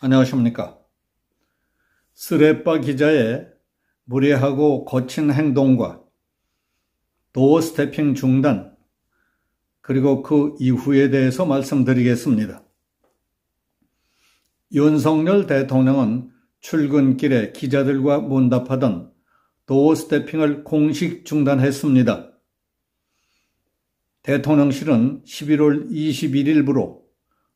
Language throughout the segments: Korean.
안녕하십니까. 스레빠 기자의 무례하고 거친 행동과 도어 스태핑 중단, 그리고 그 이후에 대해서 말씀드리겠습니다. 윤석열 대통령은 출근길에 기자들과 문답하던 도어 스태핑을 공식 중단했습니다. 대통령실은 11월 21일부로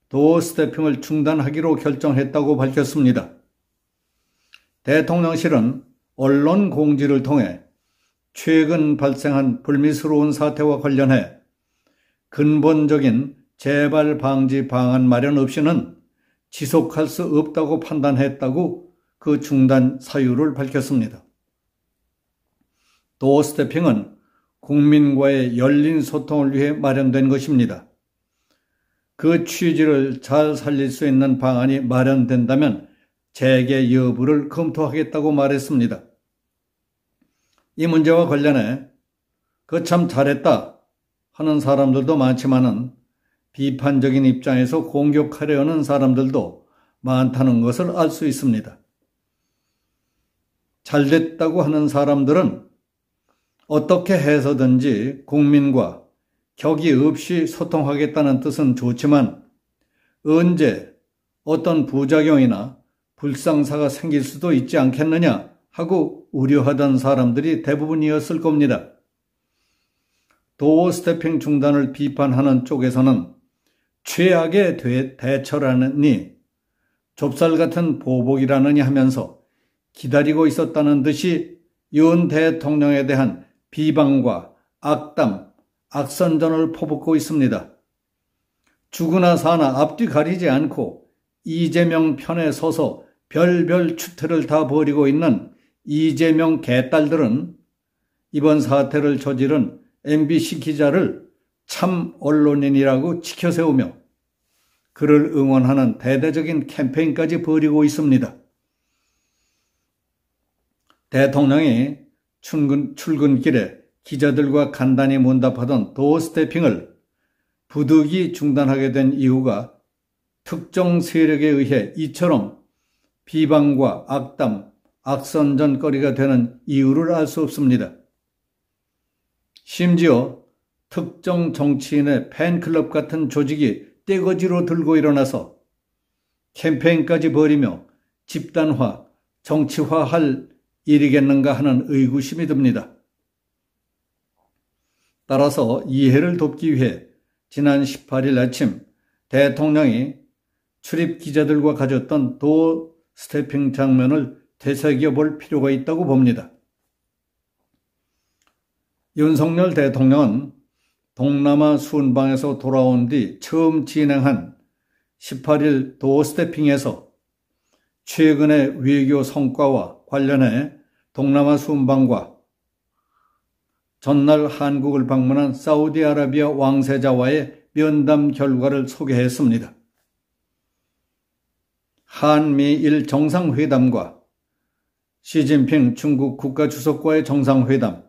도어 스태핑을 중단하기로 결정했다고 밝혔습니다. 대통령실은 언론 공지를 통해 최근 발생한 불미스러운 사태와 관련해 근본적인 재발 방지 방안 마련 없이는 지속할 수 없다고 판단했다고 그 중단 사유를 밝혔습니다. 도어 스태핑은 국민과의 열린 소통을 위해 마련된 것입니다. 그 취지를 잘 살릴 수 있는 방안이 마련된다면 재개 여부를 검토하겠다고 말했습니다. 이 문제와 관련해 그 참 잘했다 하는 사람들도 많지만은 비판적인 입장에서 공격하려는 사람들도 많다는 것을 알 수 있습니다. 잘됐다고 하는 사람들은 어떻게 해서든지 국민과 격이 없이 소통하겠다는 뜻은 좋지만 언제 어떤 부작용이나 불상사가 생길 수도 있지 않겠느냐 하고 우려하던 사람들이 대부분이었을 겁니다. 도어 스태핑 중단을 비판하는 쪽에서는 최악의 대처라느니 좁쌀 같은 보복이라느니 하면서 기다리고 있었다는 듯이 윤 대통령에 대한 비방과 악담, 악선전을 퍼붓고 있습니다. 죽으나 사나 앞뒤 가리지 않고 이재명 편에 서서 별별 추태를 다 벌이고 있는 이재명 개딸들은 이번 사태를 저지른 MBC 기자를 참 언론인이라고 치켜세우며 그를 응원하는 대대적인 캠페인까지 벌이고 있습니다. 대통령이 출근길에 기자들과 간단히 문답하던 도어 스태핑을 부득이 중단하게 된 이유가 특정 세력에 의해 이처럼 비방과 악담, 악선전거리가 되는 이유를 알 수 없습니다. 심지어 특정 정치인의 팬클럽 같은 조직이 떼거지로 들고 일어나서 캠페인까지 벌이며 집단화, 정치화할 일이겠는가 하는 의구심이 듭니다. 따라서 이해를 돕기 위해 지난 18일 아침 대통령이 출입 기자들과 가졌던 도어 스태핑 장면을 되새겨볼 필요가 있다고 봅니다. 윤석열 대통령은 동남아 순방에서 돌아온 뒤 처음 진행한 18일 도어 스태핑에서 최근의 외교 성과와 관련해 동남아 순방과 전날 한국을 방문한 사우디아라비아 왕세자와의 면담 결과를 소개했습니다. 한미일 정상회담과 시진핑 중국 국가주석과의 정상회담,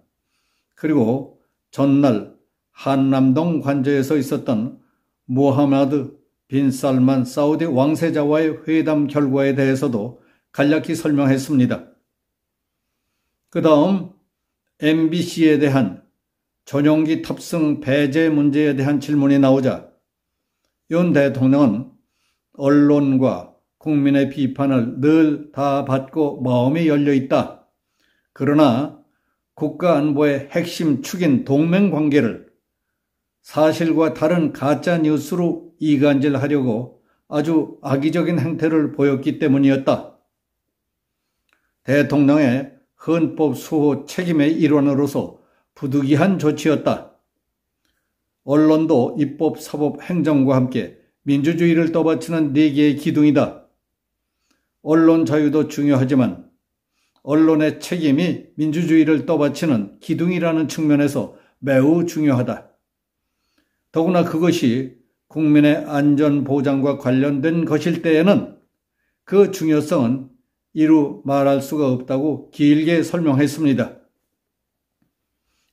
그리고 전날 한남동 관저에서 있었던 무하마드 빈 살만 사우디 왕세자와의 회담 결과에 대해서도 간략히 설명했습니다. 그 다음 MBC에 대한 전용기 탑승 배제 문제에 대한 질문이 나오자 윤 대통령은 언론과 국민의 비판을 늘 다 받고 마음이 열려있다. 그러나 국가안보의 핵심 축인 동맹관계를 사실과 다른 가짜 뉴스로 이간질하려고 아주 악의적인 행태를 보였기 때문이었다. 대통령의 헌법 수호 책임의 일환으로서 부득이한 조치였다. 언론도 입법, 사법, 행정과 함께 민주주의를 떠받치는 네 개의 기둥이다. 언론 자유도 중요하지만 언론의 책임이 민주주의를 떠받치는 기둥이라는 측면에서 매우 중요하다. 더구나 그것이 국민의 안전보장과 관련된 것일 때에는 그 중요성은 이루 말할 수가 없다고 길게 설명했습니다.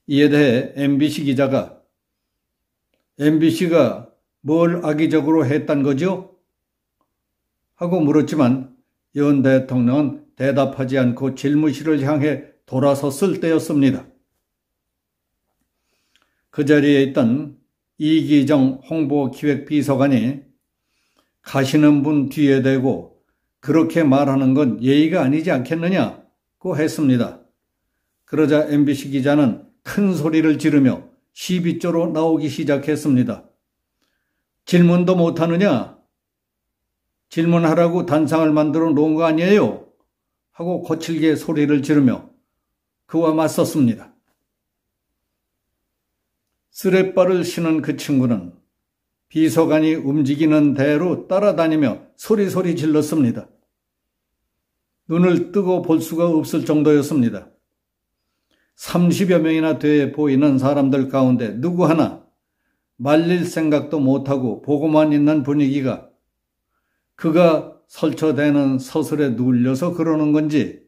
이에 대해 MBC 기자가 MBC가 뭘 악의적으로 했단 거죠? 하고 물었지만 윤 대통령은 대답하지 않고 질무실을 향해 돌아섰을 때였습니다. 그 자리에 있던 이기정 홍보기획비서관이 가시는 분 뒤에 대고 그렇게 말하는 건 예의가 아니지 않겠느냐고 했습니다. 그러자 MBC 기자는 큰 소리를 지르며 시비조로 나오기 시작했습니다. 질문도 못하느냐? 질문하라고 단상을 만들어 놓은 거 아니에요? 하고 거칠게 소리를 지르며 그와 맞섰습니다. 쓰레빠를 신은 그 친구는 비서관이 움직이는 대로 따라다니며 소리소리 질렀습니다. 눈을 뜨고 볼 수가 없을 정도였습니다. 30여 명이나 돼 보이는 사람들 가운데 누구 하나 말릴 생각도 못하고 보고만 있는 분위기가 그가 설쳐대는 서술에 눌려서 그러는 건지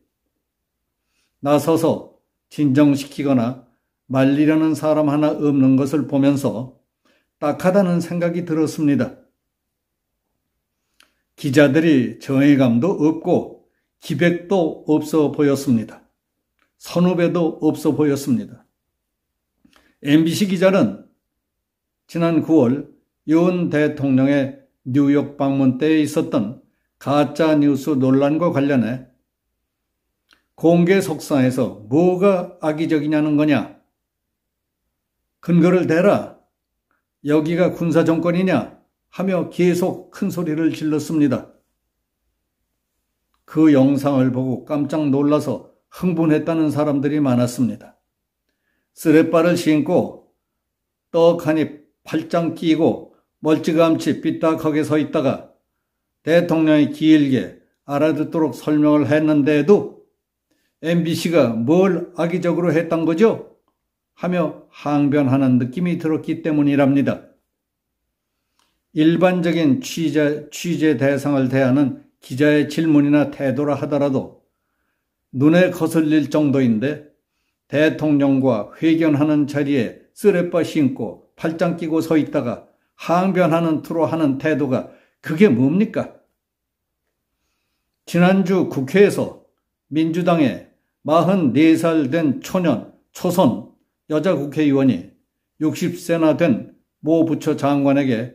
나서서 진정시키거나 말리려는 사람 하나 없는 것을 보면서 딱하다는 생각이 들었습니다. 기자들이 정의감도 없고 기백도 없어 보였습니다. 선후배도 없어 보였습니다. MBC 기자는 지난 9월 윤 대통령의 뉴욕 방문 때에 있었던 가짜뉴스 논란과 관련해 공개 석상에서 뭐가 악의적이냐는 거냐? 근거를 대라. 여기가 군사정권이냐? 하며 계속 큰 소리를 질렀습니다. 그 영상을 보고 깜짝 놀라서 흥분했다는 사람들이 많았습니다. 쓰레빠를 신고 떡 한 입 팔짱 끼고 멀찌감치 삐딱하게 서 있다가 대통령이 길게 알아듣도록 설명을 했는데도 MBC가 뭘 악의적으로 했던 거죠? 하며 항변하는 느낌이 들었기 때문이랍니다. 일반적인 취재 대상을 대하는 기자의 질문이나 태도라 하더라도 눈에 거슬릴 정도인데 대통령과 회견하는 자리에 쓰레빠 신고 팔짱 끼고 서 있다가 항변하는 투로 하는 태도가 그게 뭡니까? 지난주 국회에서 민주당의 44살 된 초선 여자 국회의원이 60세나 된 모 부처 장관에게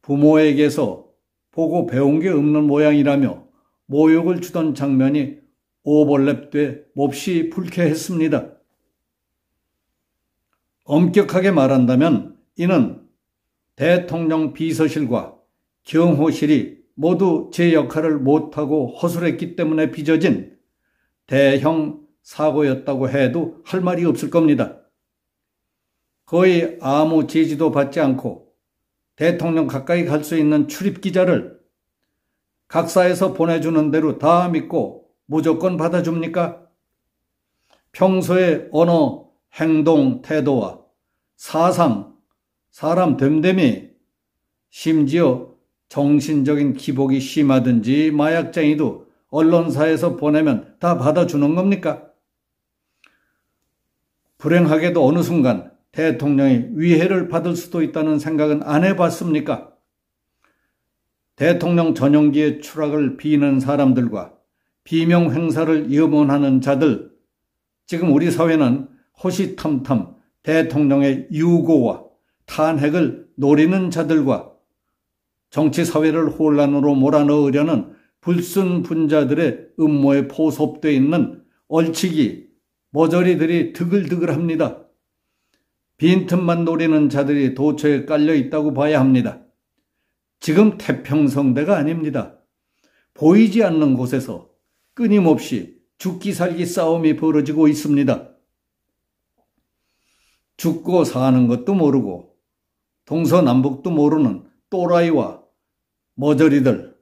부모에게서 보고 배운 게 없는 모양이라며 모욕을 주던 장면이 오버랩돼 몹시 불쾌했습니다. 엄격하게 말한다면 이는 대통령 비서실과 경호실이 모두 제 역할을 못하고 허술했기 때문에 빚어진 대형 사고였다고 해도 할 말이 없을 겁니다. 거의 아무 제지도 받지 않고 대통령 가까이 갈 수 있는 출입기자를 각사에서 보내주는 대로 다 믿고 무조건 받아줍니까? 평소의 언어, 행동, 태도와 사상, 사람 됨됨이, 심지어 정신적인 기복이 심하든지 마약쟁이도 언론사에서 보내면 다 받아주는 겁니까? 불행하게도 어느 순간 대통령이 위해를 받을 수도 있다는 생각은 안 해봤습니까? 대통령 전용기의 추락을 비는 사람들과 비명 행사를 염원하는 자들, 지금 우리 사회는 호시탐탐 대통령의 유고와 탄핵을 노리는 자들과 정치사회를 혼란으로 몰아넣으려는 불순분자들의 음모에 포섭되어 있는 얼치기, 머저리들이 드글드글합니다. 빈틈만 노리는 자들이 도처에 깔려 있다고 봐야 합니다. 지금 태평성대가 아닙니다. 보이지 않는 곳에서 끊임없이 죽기 살기 싸움이 벌어지고 있습니다. 죽고 사는 것도 모르고 동서남북도 모르는 또라이와 머저리들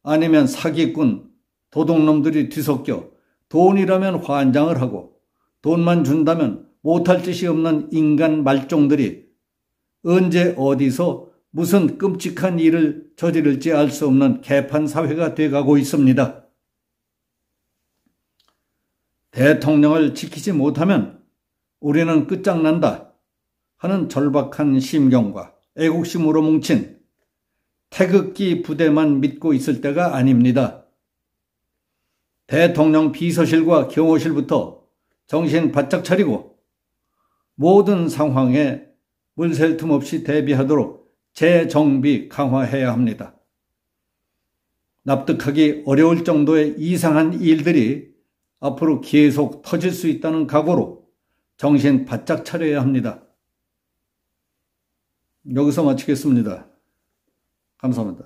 아니면 사기꾼, 도둑놈들이 뒤섞여 돈이라면 환장을 하고 돈만 준다면 못할 짓이 없는 인간 말종들이 언제 어디서 무슨 끔찍한 일을 저지를지 알 수 없는 개판 사회가 돼가고 있습니다. 대통령을 지키지 못하면 우리는 끝장난다 하는 절박한 심경과 애국심으로 뭉친 태극기 부대만 믿고 있을 때가 아닙니다. 대통령 비서실과 경호실부터 정신 바짝 차리고 모든 상황에 물샐 틈 없이 대비하도록 재정비 강화해야 합니다. 납득하기 어려울 정도의 이상한 일들이 앞으로 계속 터질 수 있다는 각오로 정신 바짝 차려야 합니다. 여기서 마치겠습니다. 감사합니다.